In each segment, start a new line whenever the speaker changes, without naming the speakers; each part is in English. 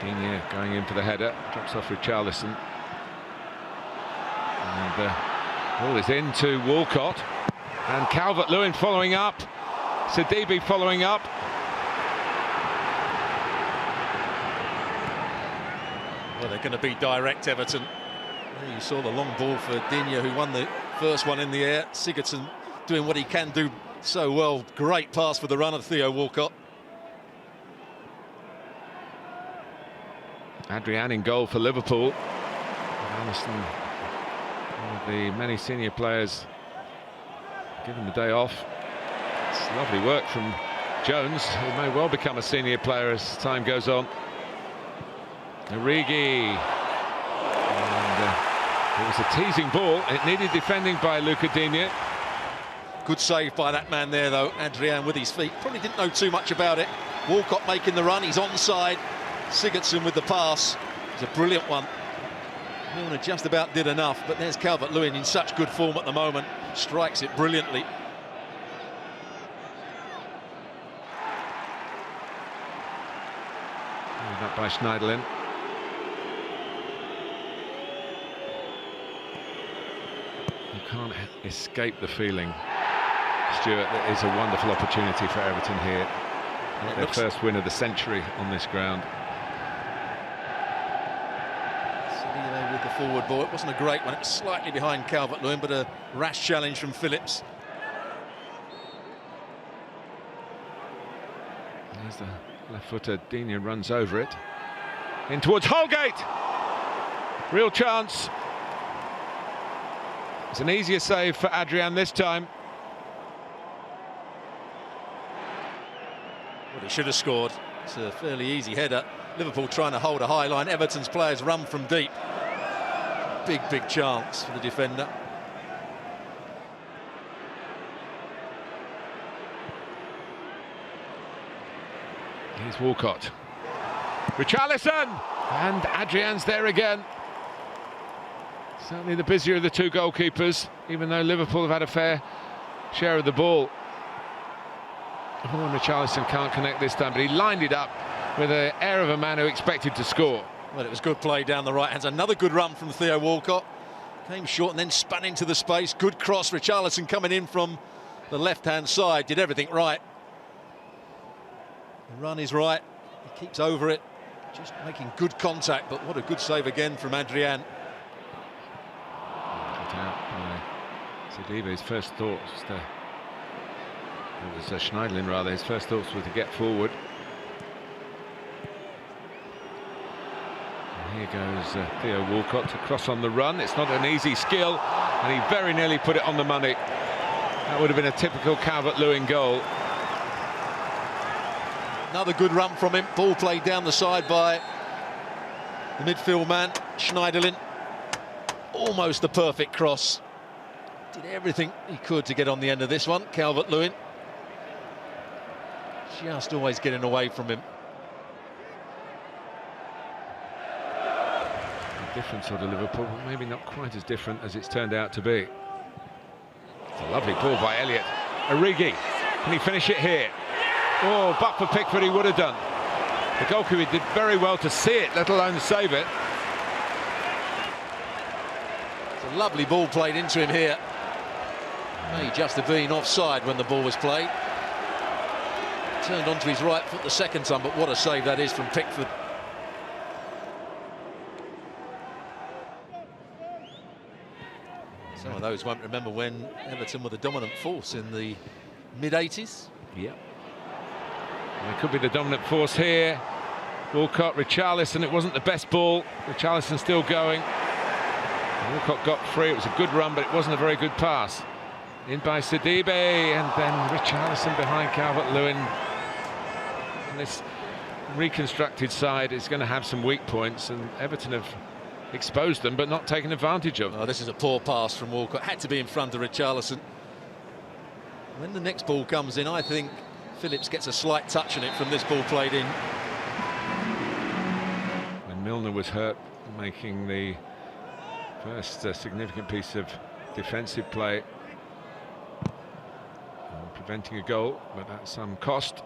Digne going in for the header, drops off Richarlison. And ball is into Walcott. And Calvert-Lewin following up. Sidibe following up.
Well, they're going to be direct, Everton. You saw the long ball for Digne, who won the first one in the air. Sigurdsson doing what he can do so well. Great pass for the run of Theo Walcott.
Adrian in goal for Liverpool. Alisson, one of the many senior players given the day off. It's lovely work from Jones, who may well become a senior player as time goes on. Origi. And it was a teasing ball. It needed defending by Luca Digne.
Good save by that man there, though. Adrian with his feet. Probably didn't know too much about it. Walcott making the run. He's onside. Sigurdsson with the pass. It's a brilliant one. Milner just about did enough, but there's Calvert-Lewin in such good form at the moment. Strikes it brilliantly.
That by Schneiderlin. You can't escape the feeling, Stuart, that is a wonderful opportunity for Everton here. Their first win of the century on this ground.
With the forward ball, it wasn't a great one. It was slightly behind Calvert-Lewin, but a rash challenge from Phillips.
There's the left footer. Digne runs over it in towards Holgate. Real chance. It's an easier save for Adrian this time.
Well, he should have scored. It's a fairly easy header. Liverpool trying to hold a high line. Everton's players run from deep. Big chance for the defender.
Here's Walcott. Richarlison! And Adrian's there again. Certainly the busier of the two goalkeepers, even though Liverpool have had a fair share of the ball. Richarlison can't connect this time, but he lined it up with the air of a man who expected to score.
Well, it was good play down the right hand. Another good run from Theo Walcott. Came short and then spun into the space. Good cross. Richarlison coming in from the left-hand side. Did everything right. The run is right. He keeps over it. Just making good contact, but what a good save again from Adrian.
Cut out by Sidibe. His first thoughts, it was Schneiderlin rather, his first thoughts were to get forward. Here goes Theo Walcott to cross on the run. It's not an easy skill, and he very nearly put it on the money. That would have been a typical Calvert-Lewin goal.
Another good run from him. Ball played down the side by the midfield man, Schneiderlin. Almost a perfect cross. Did everything he could to get on the end of this one, Calvert-Lewin. Just always getting away from him.
Different sort of Liverpool, but maybe not quite as different as it's turned out to be. It's a lovely ball by Elliott. Origi, can he finish it here? Oh, but for Pickford he would have done. The goalkeeper did very well to see it, let alone save it.
It's a lovely ball played into him here. May just have been offside when the ball was played. Turned onto his right foot the second time, but what a save that is from Pickford. Some of those won't remember when Everton were the dominant force in the mid-80s.
Yep. Well, it could be the dominant force here. Walcott, Richarlison, it wasn't the best ball. Richarlison still going. Walcott got free, it was a good run, but it wasn't a very good pass. In by Sidibe, and then Richarlison behind Calvert-Lewin. And this reconstructed side is going to have some weak points, and Everton have exposed them but not taken advantage of them.
Oh, this is a poor pass from Walcott. Had to be in front of Richarlison. When the next ball comes in, I think Phillips gets a slight touch on it from this ball played in.
When Milner was hurt, making the first significant piece of defensive play, preventing a goal, but at some cost.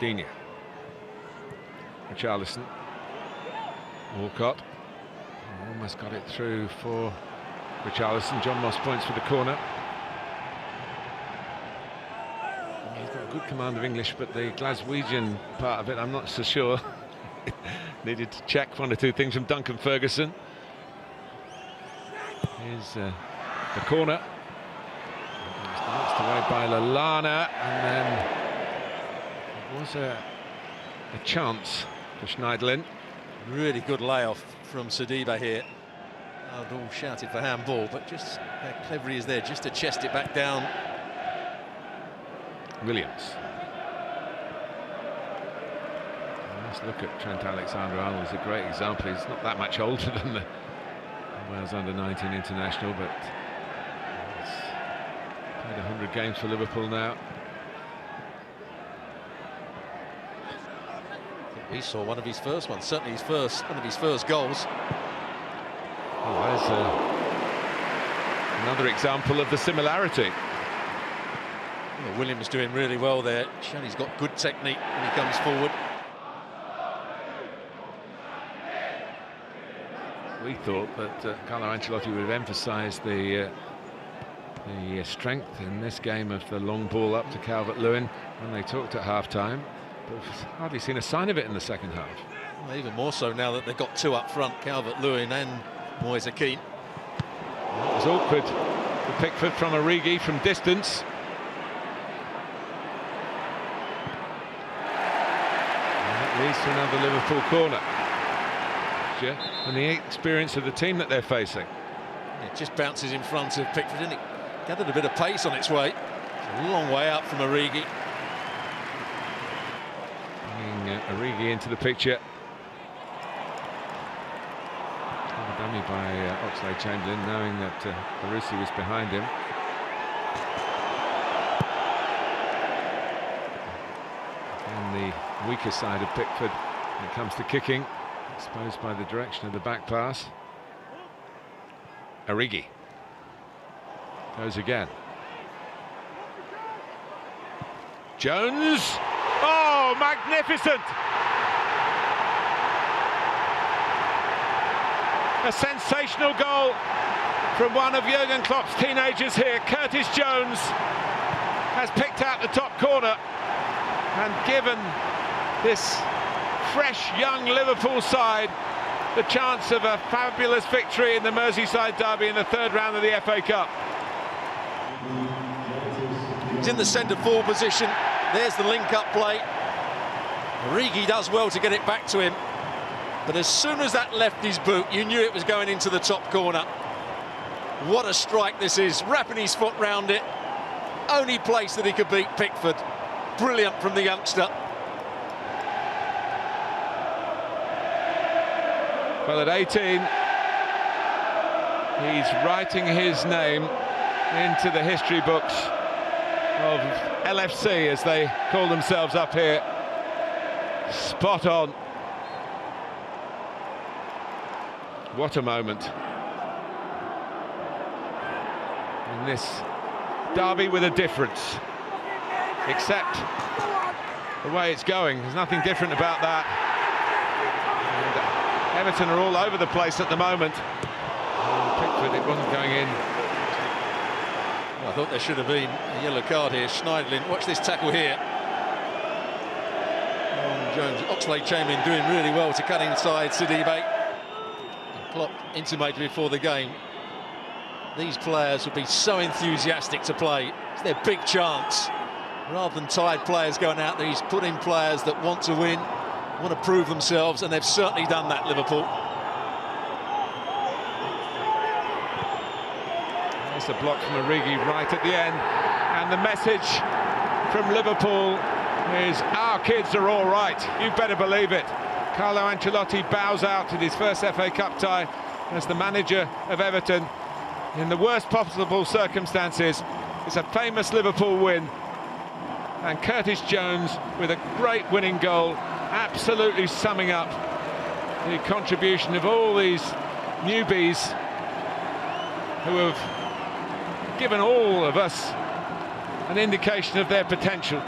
Digne. Richarlison. Walcott. Almost got it through for Richarlison. John Moss points for the corner. He's got a good command of English, but the Glaswegian part of it, I'm not so sure. Needed to check one or two things from Duncan Ferguson. Here's the corner. It's knocked away by Lallana, and then it was a chance for Schneiderlin.
Really good layoff from Sidibe here. I'd all shouted for handball, but just how clever he is there, just to chest it back down.
Williams. Let's look at Trent Alexander-Arnold. He's a great example. He's not that much older than the Wales under-19 international, but he's played 100 games for Liverpool now.
We saw one of his first ones, certainly one of his first goals.
Oh, there's another example of the similarity.
Well, Williams doing really well there. He's got good technique when he comes forward.
We thought that Carlo Ancelotti would have emphasised the strength in this game of the long ball up to Calvert-Lewin when they talked at half-time. But we've hardly seen a sign of it in the second half.
Well, even more so now that they've got two up front, Calvert-Lewin and Moise Keane.
It was awkward for Pickford from Origi from distance. And that leads to another Liverpool corner. And the experience of the team that they're facing.
It just bounces in front of Pickford, and it gathered a bit of pace on its way. It's a long way out from Origi.
Bringing Origi into the picture. A dummy by Oxlade-Chamberlain, knowing that Barisi was behind him. And the weaker side of Pickford when it comes to kicking, exposed by the direction of the back pass. Origi goes again. Jones. Oh, magnificent! A sensational goal from one of Jurgen Klopp's teenagers here. Curtis Jones has picked out the top corner and given this fresh young Liverpool side the chance of a fabulous victory in the Merseyside derby in the third round of the FA Cup.
He's in the centre forward position. There's the link-up play. Origi does well to get it back to him, but as soon as that left his boot, you knew it was going into the top corner. What a strike this is, wrapping his foot round it. Only place that he could beat Pickford. Brilliant from the youngster.
Well, at 18, he's writing his name into the history books of LFC, as they call themselves up here. Spot on. What a moment. In this derby with a difference. Except the way it's going. There's nothing different about that. And Everton are all over the place at the moment. Pickford, it wasn't going in.
Well, I thought there should have been a yellow card here. Schneiderlin, watch this tackle here. Jones, Oxlade-Chamberlain doing really well to cut inside Sidibe. Klopp intimated before the game, these players would be so enthusiastic to play. It's their big chance. Rather than tired players going out there, he's put in players that want to win, want to prove themselves, and they've certainly done that, Liverpool.
There's a block from Origi right at the end, and the message from Liverpool is our kids are all right. You better believe it. Carlo Ancelotti bows out in his first FA Cup tie as the manager of Everton in the worst possible circumstances. It's a famous Liverpool win, and Curtis Jones with a great winning goal, absolutely summing up the contribution of all these newbies who have given all of us an indication of their potential.